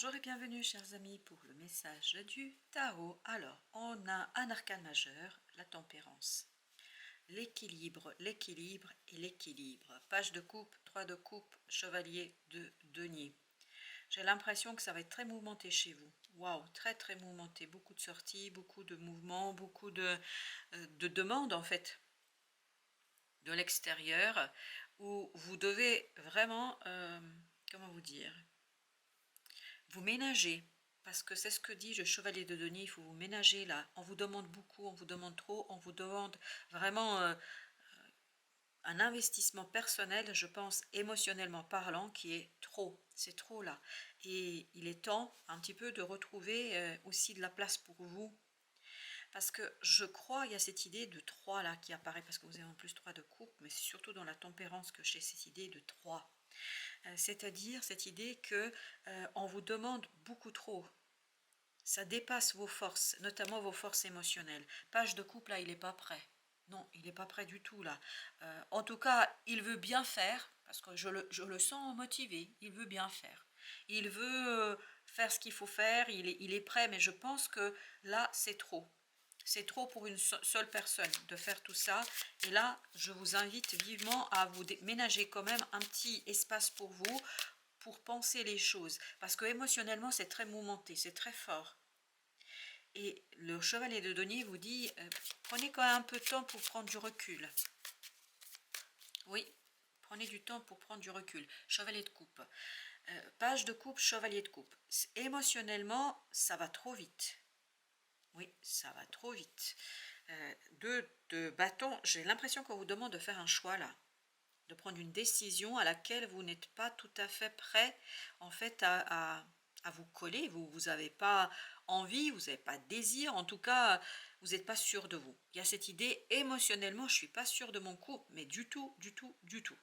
Bonjour et bienvenue chers amis pour le message du tarot. Alors, on a un arcane majeur, la tempérance. L'équilibre, l'équilibre et l'équilibre. Page de coupe, 3 de coupe, chevalier de denier. J'ai l'impression que ça va être très mouvementé chez vous. Waouh, très très mouvementé. Beaucoup de sorties, beaucoup de mouvements, beaucoup de demandes en fait de l'extérieur où vous devez vraiment, comment vous dire, vous ménager, parce que c'est ce que dit le chevalier de denier, il faut vous ménager là. On vous demande beaucoup, on vous demande trop, on vous demande vraiment un investissement personnel, je pense, émotionnellement parlant, qui est trop. C'est trop là. Et il est temps un petit peu de retrouver aussi de la place pour vous. Parce que je crois, il y a cette idée de 3 là qui apparaît, parce que vous avez en plus 3 de coupe, mais c'est surtout dans la tempérance que j'ai cette idée de 3. C'est-à-dire cette idée que on vous demande beaucoup trop. Ça dépasse vos forces, notamment vos forces émotionnelles. Page de couple, là, il n'est pas prêt. Non, il n'est pas prêt du tout, là. En tout cas, il veut bien faire, parce que je le sens motivé, il veut bien faire. Il veut faire ce qu'il faut faire, il est prêt, mais je pense que là, c'est trop. C'est trop pour une seule personne de faire tout ça. Et là, je vous invite vivement à vous ménager quand même un petit espace pour penser les choses. Parce que émotionnellement, c'est très mouvementé, c'est très fort. Et le chevalier de denier vous dit, prenez quand même un peu de temps pour prendre du recul. Oui, prenez du temps pour prendre du recul. Chevalier de coupe. Page de coupe, chevalier de coupe. Émotionnellement, ça va trop vite. Oui, ça va trop vite. Deux de bâton, j'ai l'impression qu'on vous demande de faire un choix là. De prendre une décision à laquelle vous n'êtes pas tout à fait prêt en fait à vous coller, vous n'avez pas envie, vous n'avez pas de désir, en tout cas vous n'êtes pas sûr de vous. Il y a cette idée émotionnellement, je ne suis pas sûr de mon coup, mais du tout, du tout, du tout.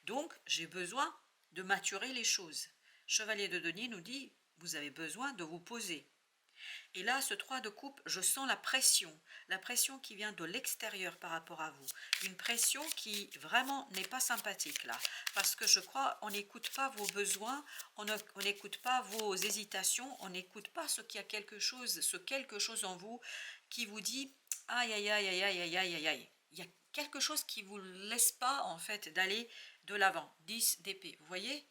Donc j'ai besoin de maturer les choses. Chevalier de denier nous dit, vous avez besoin de vous poser. Et là, ce 3 de coupe, je sens la pression qui vient de l'extérieur par rapport à vous. Une pression qui vraiment n'est pas sympathique là. Parce que je crois, on n'écoute pas vos besoins, on n'écoute pas vos hésitations, on n'écoute pas ce quelque chose en vous qui vous dit aïe aïe aïe aïe aïe aïe aïe aïe aïe. Il y a quelque chose qui ne vous laisse pas en fait d'aller de l'avant. 10 d'épée, vous voyez?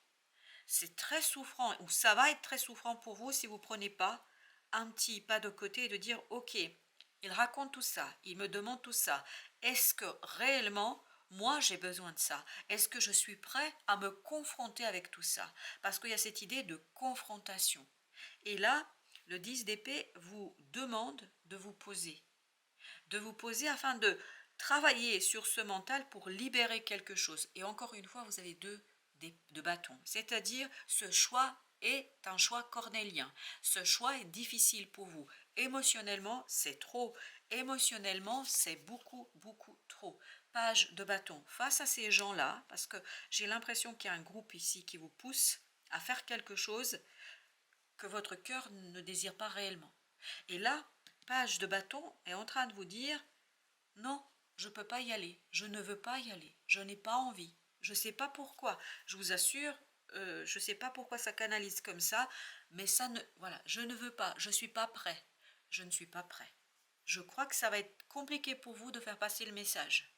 C'est très souffrant, ou ça va être très souffrant pour vous si vous ne prenez pas un petit pas de côté et de dire ok, il raconte tout ça, il me demande tout ça, est-ce que réellement moi j'ai besoin de ça, est-ce que je suis prêt à me confronter avec tout ça, parce qu'il y a cette idée de confrontation. Et là, le 10 d'épée vous demande de vous poser afin de travailler sur ce mental pour libérer quelque chose. Et encore une fois, vous avez de bâtons, c'est-à-dire ce choix est un choix cornélien. Ce choix est difficile pour vous. Émotionnellement, c'est trop. Émotionnellement, c'est beaucoup, beaucoup trop. Page de bâton. Face à ces gens-là, parce que j'ai l'impression qu'il y a un groupe ici qui vous pousse à faire quelque chose que votre cœur ne désire pas réellement. Et là, page de bâton est en train de vous dire non, je ne peux pas y aller, je ne veux pas y aller, je n'ai pas envie, je ne sais pas pourquoi, je vous assure, je ne sais pas pourquoi ça canalise comme ça, mais ça ne, voilà, je ne veux pas, je ne suis pas prêt, je ne suis pas prêt. Je crois que ça va être compliqué pour vous de faire passer le message.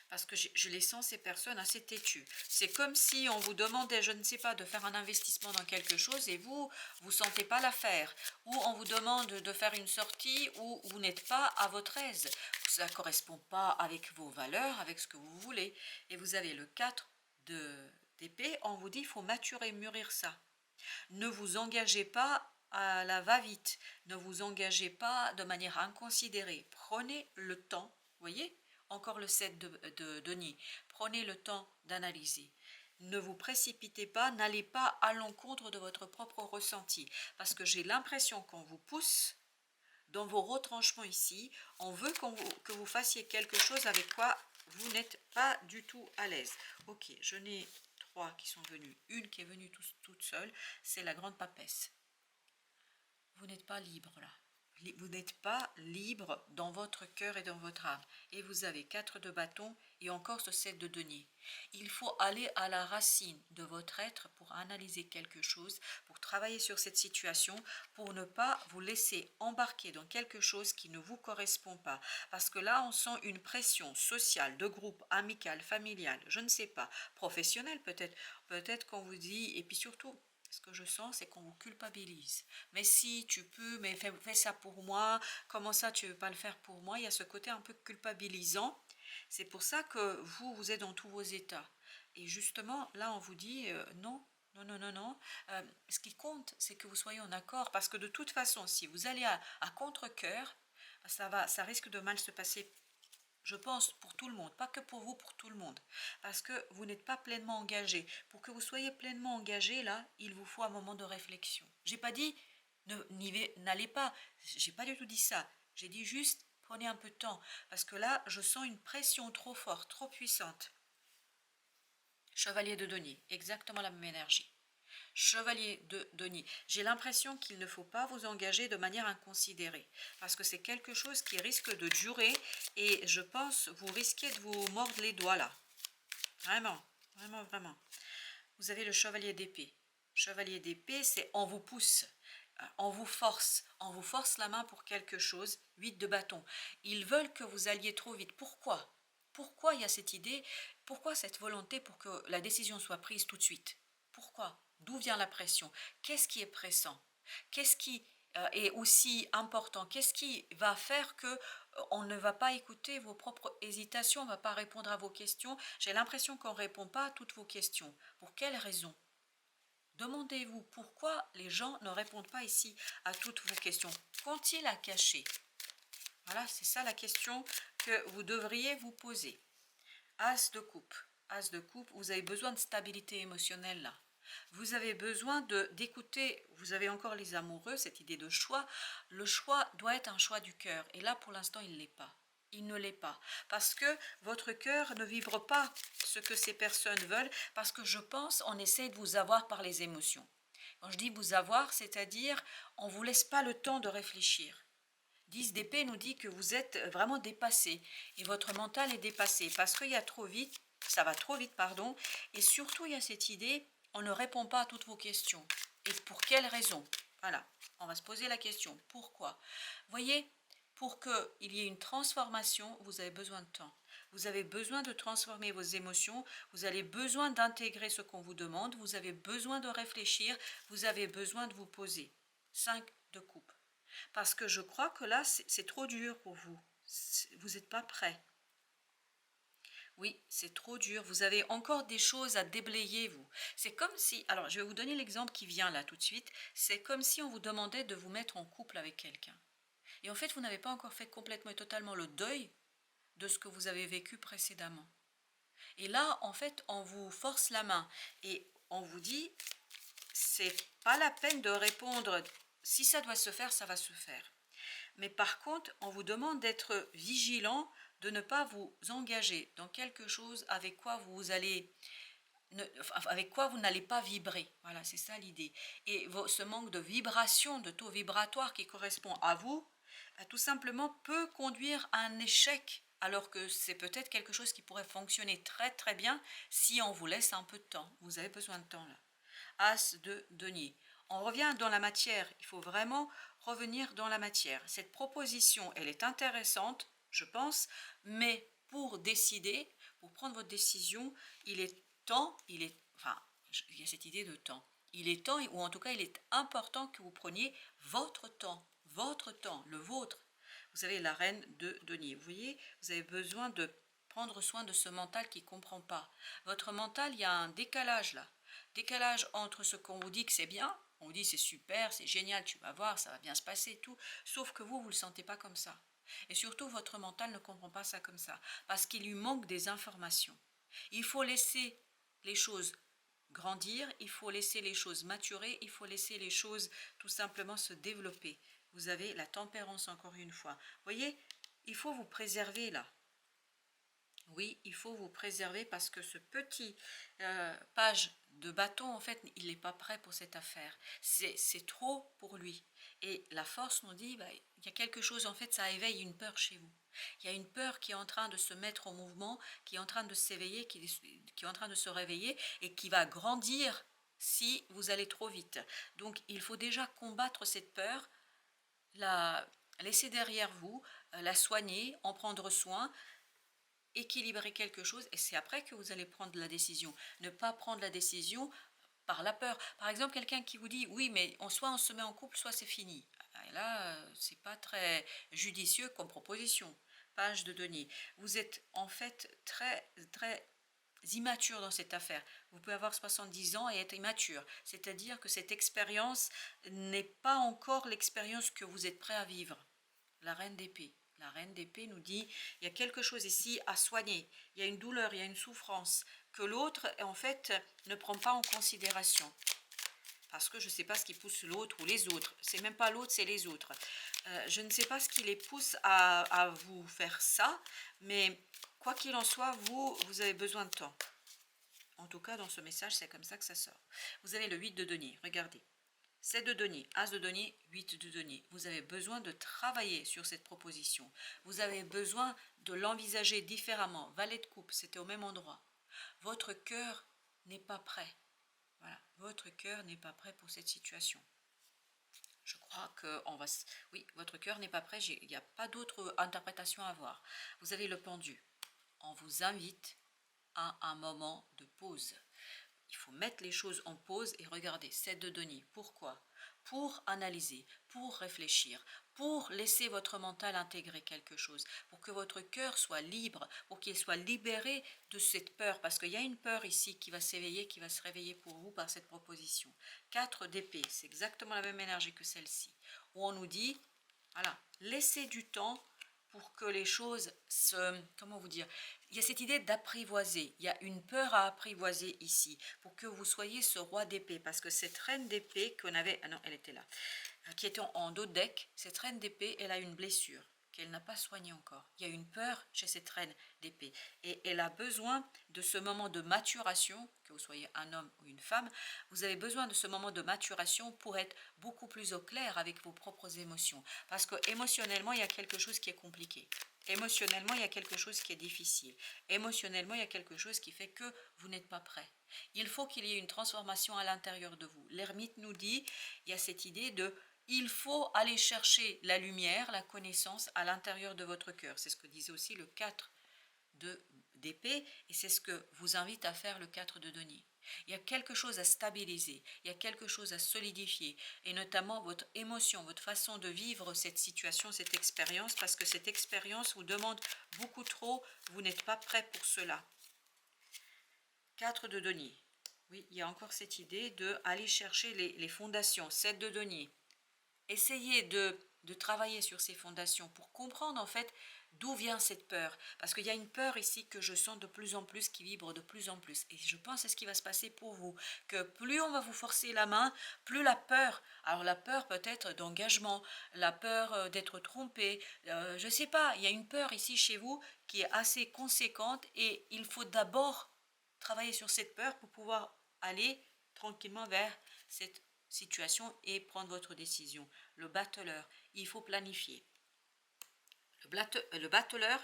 Parce que je les sens, ces personnes assez têtues. C'est comme si on vous demandait, je ne sais pas, de faire un investissement dans quelque chose et vous ne sentez pas l'affaire. Ou on vous demande de faire une sortie où vous n'êtes pas à votre aise. Ça ne correspond pas avec vos valeurs, avec ce que vous voulez. Et vous avez le 4 d'épée, on vous dit il faut maturer, mûrir ça. Ne vous engagez pas à la va-vite. Ne vous engagez pas de manière inconsidérée. Prenez le temps, voyez, encore le 7 de denier. Prenez le temps d'analyser. Ne vous précipitez pas, n'allez pas à l'encontre de votre propre ressenti. Parce que j'ai l'impression qu'on vous pousse dans vos retranchements ici. On veut que vous fassiez quelque chose avec quoi vous n'êtes pas du tout à l'aise. Ok, je n'ai 3 qui sont venus. Une qui est venue toute seule, c'est la grande papesse. Vous n'êtes pas libre là. vous n'êtes pas libre dans votre cœur et dans votre âme. Et vous avez 4 de bâton et encore ce 7 de denier. Il faut aller à la racine de votre être pour analyser quelque chose, pour travailler sur cette situation, pour ne pas vous laisser embarquer dans quelque chose qui ne vous correspond pas. Parce que là, on sent une pression sociale, de groupe, amicale, familiale, je ne sais pas, professionnelle peut-être. Peut-être qu'on vous dit, et puis surtout, ce que je sens, c'est qu'on vous culpabilise. Mais si tu peux, mais fais ça pour moi, comment ça tu ne veux pas le faire pour moi? Il y a ce côté un peu culpabilisant. C'est pour ça que vous êtes dans tous vos états. Et justement, là, on vous dit non, non, non, non, non. Ce qui compte, c'est que vous soyez en accord. Parce que de toute façon, si vous allez à contre-cœur, ça risque de mal se passer, je pense, pour tout le monde, pas que pour vous, pour tout le monde, parce que vous n'êtes pas pleinement engagé. Pour que vous soyez pleinement engagé, là, il vous faut un moment de réflexion. J'ai pas dit n'allez pas, j'ai pas du tout dit ça. J'ai dit juste prenez un peu de temps, parce que là, je sens une pression trop forte, trop puissante. Chevalier de denier, exactement la même énergie. Chevalier de denier. J'ai l'impression qu'il ne faut pas vous engager de manière inconsidérée, parce que c'est quelque chose qui risque de durer et je pense vous risquez de vous mordre les doigts là. Vraiment, vraiment, vraiment. Vous avez le chevalier d'épée. Chevalier d'épée, c'est on vous pousse, on vous force la main pour quelque chose. 8 de bâton. Ils veulent que vous alliez trop vite. Pourquoi? Pourquoi il y a cette idée? Pourquoi cette volonté pour que la décision soit prise tout de suite? Pourquoi? D'où vient la pression? Qu'est-ce qui est pressant? Qu'est-ce qui est aussi important? Qu'est-ce qui va faire que on ne va pas écouter vos propres hésitations, on ne va pas répondre à vos questions? J'ai l'impression qu'on ne répond pas à toutes vos questions. Pour quelles raisons? Demandez-vous pourquoi les gens ne répondent pas ici à toutes vos questions. Qu'ont-ils à cacher? Voilà, c'est ça la question que vous devriez vous poser. As de coupe. As de coupe, vous avez besoin de stabilité émotionnelle là. Vous avez besoin d'écouter, vous avez encore les amoureux, cette idée de choix. Le choix doit être un choix du cœur. Et là, pour l'instant, il ne l'est pas. Il ne l'est pas. Parce que votre cœur ne vibre pas ce que ces personnes veulent. Parce que je pense, on essaie de vous avoir par les émotions. Quand je dis vous avoir, c'est-à-dire, on ne vous laisse pas le temps de réfléchir. 10 d'épée nous dit que vous êtes vraiment dépassé. Et votre mental est dépassé. Parce qu'il y a trop vite, ça va trop vite, pardon. Et surtout, il y a cette idée, on ne répond pas à toutes vos questions. Et pour quelles raisons? Voilà, on va se poser la question. Pourquoi? Voyez, pour qu'il y ait une transformation, vous avez besoin de temps. Vous avez besoin de transformer vos émotions, vous avez besoin d'intégrer ce qu'on vous demande, vous avez besoin de réfléchir, vous avez besoin de vous poser. 5 de coupe. Parce que je crois que là, c'est trop dur pour vous. Vous n'êtes pas prêt. Oui, c'est trop dur. Vous avez encore des choses à déblayer, vous. C'est comme si... Alors, je vais vous donner l'exemple qui vient là tout de suite. C'est comme si on vous demandait de vous mettre en couple avec quelqu'un. Et en fait, vous n'avez pas encore fait complètement et totalement le deuil de ce que vous avez vécu précédemment. Et là, en fait, on vous force la main. Et on vous dit, c'est pas la peine de répondre. Si ça doit se faire, ça va se faire. Mais par contre, on vous demande d'être vigilant, de ne pas vous engager dans quelque chose avec quoi vous allez, avec quoi vous n'allez pas vibrer. Voilà, c'est ça l'idée. Et ce manque de vibration, de taux vibratoire qui correspond à vous, tout simplement peut conduire à un échec, alors que c'est peut-être quelque chose qui pourrait fonctionner très très bien si on vous laisse un peu de temps. Vous avez besoin de temps là. As de denier. On revient dans la matière, il faut vraiment revenir dans la matière. Cette proposition, elle est intéressante, je pense, mais pour décider, pour prendre votre décision, il est temps, il y a cette idée de temps. Il est temps, ou en tout cas, il est important que vous preniez votre temps, le vôtre. Vous avez la reine de denier. Vous voyez, vous avez besoin de prendre soin de ce mental qui ne comprend pas. Votre mental, il y a un décalage là. Décalage entre ce qu'on vous dit que c'est bien, on vous dit c'est super, c'est génial, tu vas voir, ça va bien se passer, tout, sauf que vous ne le sentez pas comme ça. Et surtout, votre mental ne comprend pas ça comme ça, parce qu'il lui manque des informations. Il faut laisser les choses grandir, il faut laisser les choses maturer, il faut laisser les choses tout simplement se développer. Vous avez la tempérance encore une fois. Vous voyez, il faut vous préserver là. Oui, il faut vous préserver parce que ce petit page de bâton, en fait, il n'est pas prêt pour cette affaire. C'est trop pour lui. Et la force nous dit, bah, il y a quelque chose, en fait, ça éveille une peur chez vous. Il y a une peur qui est en train de se mettre en mouvement, qui est en train de s'éveiller, qui est en train de se réveiller et qui va grandir si vous allez trop vite. Donc, il faut déjà combattre cette peur, la laisser derrière vous, la soigner, en prendre soin, équilibrer quelque chose, et c'est après que vous allez prendre la décision. Ne pas prendre la décision par la peur. Par exemple, quelqu'un qui vous dit oui, mais soit on se met en couple, soit c'est fini. Et là, c'est pas très judicieux comme proposition. Page de denier. Vous êtes en fait très immature dans cette affaire. Vous pouvez avoir 70 ans et être immature. C'est-à-dire que cette expérience n'est pas encore l'expérience que vous êtes prêt à vivre. La reine d'épée. La reine d'épée nous dit, il y a quelque chose ici à soigner, il y a une douleur, il y a une souffrance que l'autre, en fait, ne prend pas en considération. Parce que je ne sais pas ce qui pousse l'autre ou les autres. C'est même pas l'autre, c'est les autres. Je ne sais pas ce qui les pousse à vous faire ça, mais quoi qu'il en soit, vous avez besoin de temps. En tout cas, dans ce message, c'est comme ça que ça sort. Vous avez le 8 de denier, regardez. 7 de denier, As de denier, 8 de denier. Vous avez besoin de travailler sur cette proposition. Vous avez besoin de l'envisager différemment. Valet de coupe, c'était au même endroit. Votre cœur n'est pas prêt. Voilà, votre cœur n'est pas prêt pour cette situation. Je crois que on va... Oui, votre cœur n'est pas prêt, il n'y a pas d'autre interprétation à avoir. Vous avez le pendu. On vous invite à un moment de pause. Il faut mettre les choses en pause et regarder. 7 de denier. Pourquoi? Pour analyser, pour réfléchir, pour laisser votre mental intégrer quelque chose, pour que votre cœur soit libre, pour qu'il soit libéré de cette peur, parce qu'il y a une peur ici qui va s'éveiller, qui va se réveiller pour vous par cette proposition. 4 d'épée, c'est exactement la même énergie que celle-ci, où on nous dit, voilà, laissez du temps pour que les choses se... Comment vous dire? Il y a cette idée d'apprivoiser. Il y a une peur à apprivoiser ici, pour que vous soyez ce roi d'épée. Parce que cette reine d'épée qu'on avait... Ah non, elle était là. Qui était en dos de deck, cette reine d'épée, elle a une blessure qu'elle n'a pas soignée encore. Il y a une peur chez cette reine d'épée. Et elle a besoin de ce moment de maturation, que vous soyez un homme ou une femme, vous avez besoin de ce moment de maturation pour être beaucoup plus au clair avec vos propres émotions. Parce que émotionnellement, il y a quelque chose qui est compliqué. Émotionnellement, il y a quelque chose qui est difficile. Émotionnellement, il y a quelque chose qui fait que vous n'êtes pas prêt. Il faut qu'il y ait une transformation à l'intérieur de vous. L'ermite nous dit, il y a cette idée de il faut aller chercher la lumière, la connaissance à l'intérieur de votre cœur. C'est ce que disait aussi le 4 d'épée et c'est ce que vous invite à faire le 4 de denier. Il y a quelque chose à stabiliser, il y a quelque chose à solidifier et notamment votre émotion, votre façon de vivre cette situation, cette expérience, parce que cette expérience vous demande beaucoup trop, vous n'êtes pas prêt pour cela. 4 de denier. Oui, il y a encore cette idée d'aller chercher les fondations. 7 de denier. Essayez de travailler sur ces fondations pour comprendre en fait d'où vient cette peur. Parce qu'il y a une peur ici que je sens de plus en plus, qui vibre de plus en plus. Et je pense à ce qui va se passer pour vous. Que plus on va vous forcer la main, plus la peur, alors la peur peut-être d'engagement, la peur d'être trompé, je ne sais pas, il y a une peur ici chez vous qui est assez conséquente et il faut d'abord travailler sur cette peur pour pouvoir aller tranquillement vers cette situation et prendre votre décision. Le battleur, il faut planifier. Le battleur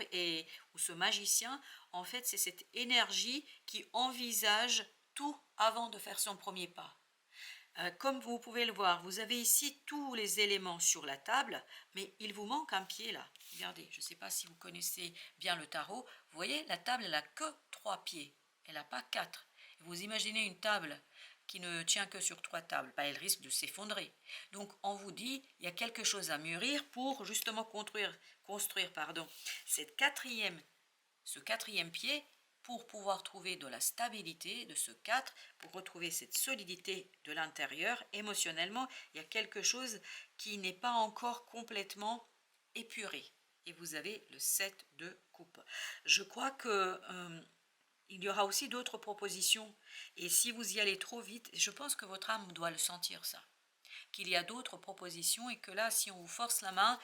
ou ce magicien, en fait, c'est cette énergie qui envisage tout avant de faire son premier pas. Comme vous pouvez le voir, vous avez ici tous les éléments sur la table, mais il vous manque un pied là. Regardez, je ne sais pas si vous connaissez bien le tarot. Vous voyez, la table, elle n'a que 3 pieds. Elle n'a pas 4. Vous imaginez une table qui ne tient que sur 3 tables, elle risque de s'effondrer. Donc on vous dit, il y a quelque chose à mûrir pour justement construire ce quatrième pied, pour pouvoir trouver de la stabilité de ce 4, pour retrouver cette solidité de l'intérieur. Émotionnellement, il y a quelque chose qui n'est pas encore complètement épuré. Et vous avez le 7 de coupe. Je crois que... il y aura aussi d'autres propositions. Et si vous y allez trop vite, je pense que votre âme doit le sentir ça. Qu'il y a d'autres propositions et que là, si on vous force la main,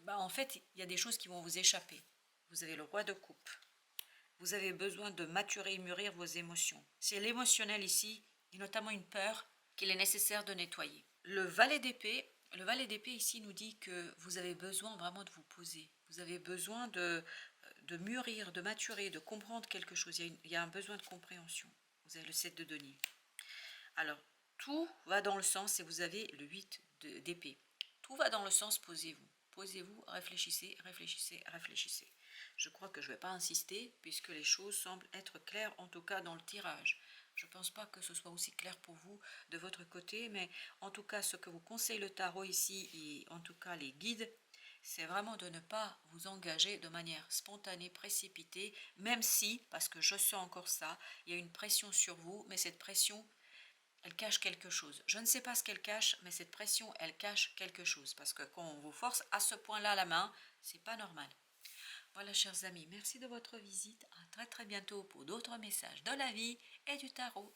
en fait, il y a des choses qui vont vous échapper. Vous avez le roi de coupe. Vous avez besoin de maturer et mûrir vos émotions. C'est l'émotionnel ici et notamment une peur qu'il est nécessaire de nettoyer. Le valet d'épée ici nous dit que vous avez besoin vraiment de vous poser. Vous avez besoin de mûrir, de maturer, de comprendre quelque chose. Il y a un besoin de compréhension. Vous avez le 7 de denier. Alors, tout va dans le sens, et vous avez le 8 d'épée. Tout va dans le sens, posez-vous. Posez-vous, réfléchissez, réfléchissez, réfléchissez. Je crois que je ne vais pas insister, puisque les choses semblent être claires, en tout cas dans le tirage. Je ne pense pas que ce soit aussi clair pour vous de votre côté, mais en tout cas, ce que vous conseille le tarot ici, et en tout cas les guides, c'est vraiment de ne pas vous engager de manière spontanée, précipitée, même si, parce que je sens encore ça, il y a une pression sur vous, mais cette pression, elle cache quelque chose. Je ne sais pas ce qu'elle cache, mais cette pression, elle cache quelque chose. Parce que quand on vous force à ce point-là la main, c'est pas normal. Voilà, chers amis, merci de votre visite. À très très bientôt pour d'autres messages de la vie et du tarot.